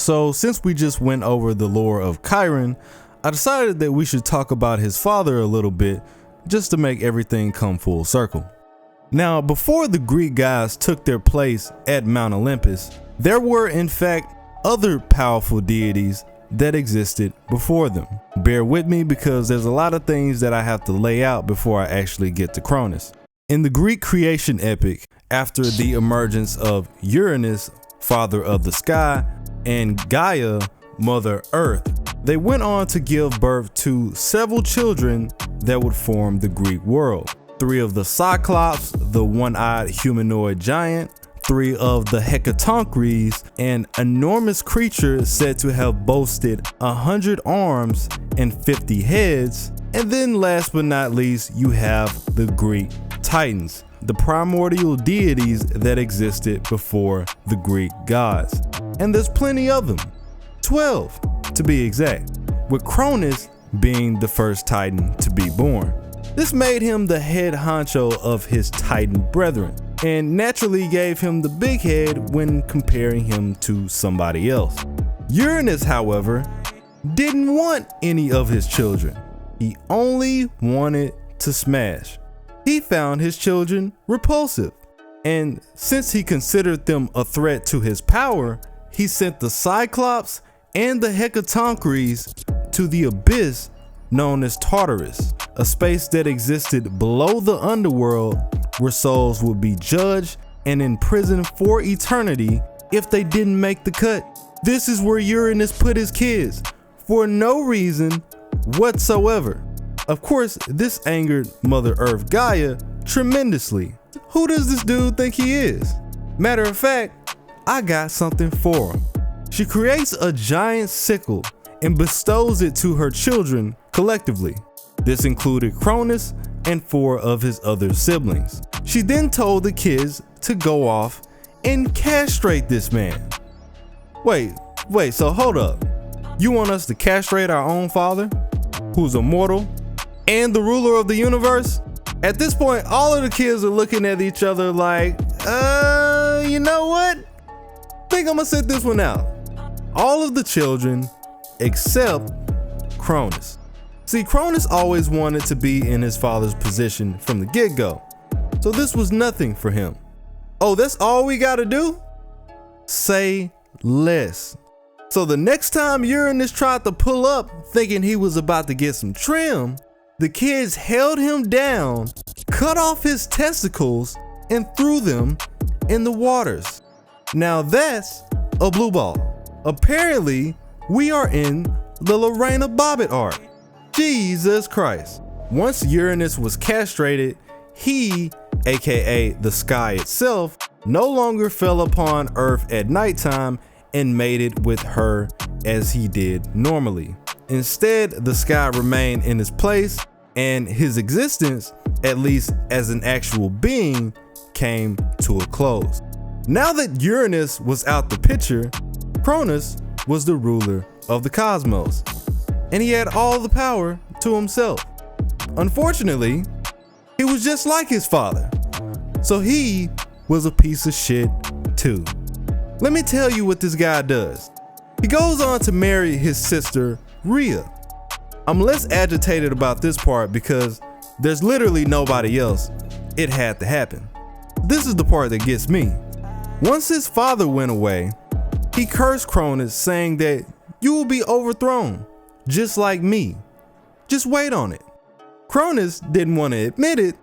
So since we just went over the lore of Chiron, I decided that we should talk about his father a little bit just to make everything come full circle. Now, before the Greek gods took their place at Mount Olympus, there were in fact other powerful deities that existed before them. Bear with me because there's a lot of things that I have to lay out before I actually get to Cronus. In the Greek creation epic, after the emergence of Uranus, father of the sky, and Gaia, Mother Earth, they went on to give birth to several children that would form the Greek world. 3 of the Cyclops, the one-eyed humanoid giant, 3 of the Hecatonchires, an enormous creature said to have boasted 100 arms and 50 heads, and then last but not least, you have the Greek Titans, the primordial deities that existed before the Greek gods. And there's plenty of them, 12 to be exact, with Cronus being the first Titan to be born. This made him the head honcho of his Titan brethren, and naturally gave him the big head when comparing him to somebody else. Uranus, however, didn't want any of his children. He only wanted to smash. He found his children repulsive, and since he considered them a threat to his power, he sent the Cyclops and the Hecatonchires to the abyss known as Tartarus, a space that existed below the underworld where souls would be judged and imprisoned for eternity if they didn't make the cut. This is where Uranus put his kids for no reason whatsoever. Of course, this angered Mother Earth Gaia tremendously. Who does this dude think he is? Matter of fact, I got something for him. She creates a giant sickle and bestows it to her children collectively. This included Cronus and 4 of his other siblings. She then told the kids to go off and castrate this man. Wait, so hold up. You want us to castrate our own father, who's immortal, and the ruler of the universe? At this point, all of the kids are looking at each other like, you know what? Think I'm gonna sit this one out. All of the children except Cronus. See, Cronus always wanted to be in his father's position from the get-go, so this was nothing for him. Oh, that's all we gotta do? Say less. So the next time Uranus tried to pull up thinking he was about to get some trim, the kids held him down, cut off his testicles, and threw them in the waters. Now that's a blue ball. Apparently, we are in the Lorena Bobbitt arc. Jesus Christ. Once Uranus was castrated, he, aka the sky itself, no longer fell upon Earth at nighttime and mated with her as he did normally. Instead, the sky remained in its place, and his existence, at least as an actual being, came to a close. Now that Uranus was out the picture, Cronus was the ruler of the cosmos, and he had all the power to himself. Unfortunately, he was just like his father, so he was a piece of shit too. Let me tell you what this guy does. He goes on to marry his sister, Rhea. I'm less agitated about this part because there's literally nobody else. It had to happen. This is the part that gets me. Once his father went away, he cursed Cronus, saying that you will be overthrown, just like me. Just wait on it. Cronus didn't want to admit it,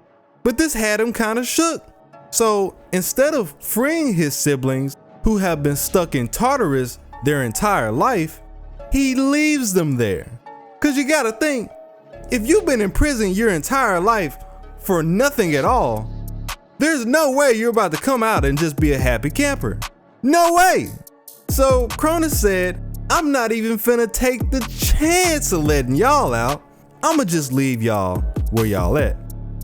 but this had him kind of shook. So instead of freeing his siblings who have been stuck in Tartarus their entire life, he leaves them there. Cause you gotta think, if you've been in prison your entire life for nothing at all, there's no way you're about to come out and just be a happy camper. No way. So Cronus said, I'm not even finna take the chance of letting y'all out. I'ma just leave y'all where y'all at.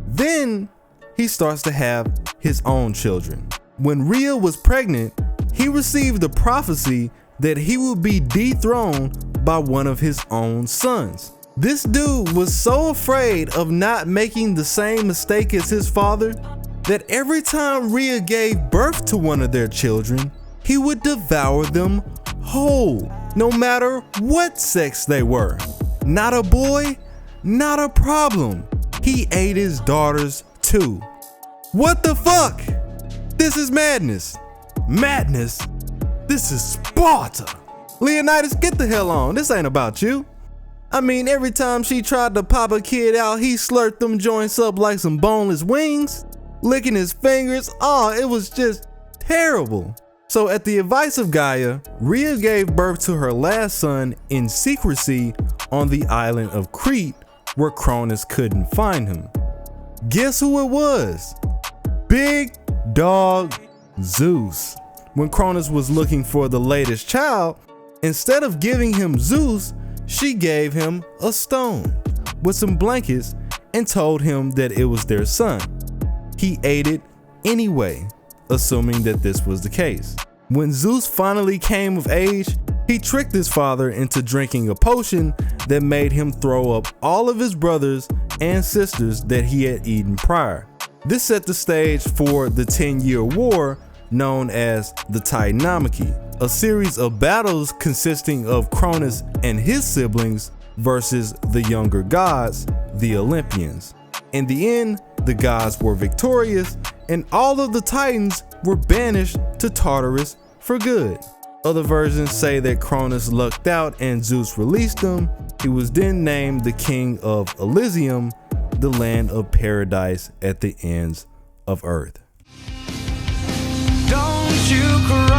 Then he starts to have his own children. When Rhea was pregnant, he received a prophecy that he would be dethroned by one of his own sons. This dude was so afraid of not making the same mistake as his father that every time Rhea gave birth to one of their children, he would devour them whole, no matter what sex they were. Not a boy, not a problem. He ate his daughters too. What the fuck? This is madness. Madness? This is Sparta. Leonidas, get the hell on. This ain't about you. I mean, every time she tried to pop a kid out, he slurped them joints up like some boneless wings, licking his fingers. Oh, it was just terrible. So at the advice of Gaia, Rhea gave birth to her last son in secrecy on the island of Crete, where Cronus couldn't find him. Guess who it was? Big Dog Zeus. When Cronus was looking for the latest child, instead of giving him Zeus, she gave him a stone with some blankets and told him that it was their son. He ate it anyway, assuming that this was the case. When Zeus finally came of age, he tricked his father into drinking a potion that made him throw up all of his brothers and sisters that he had eaten prior. This set the stage for the 10-year war known as the Titanomachy, a series of battles consisting of Cronus and his siblings versus the younger gods, the Olympians. In the end, the gods were victorious and all of the Titans were banished to Tartarus for good. Other versions say that Cronus lucked out and Zeus released him. He was then named the king of Elysium, the land of paradise at the ends of earth. Don't you cry.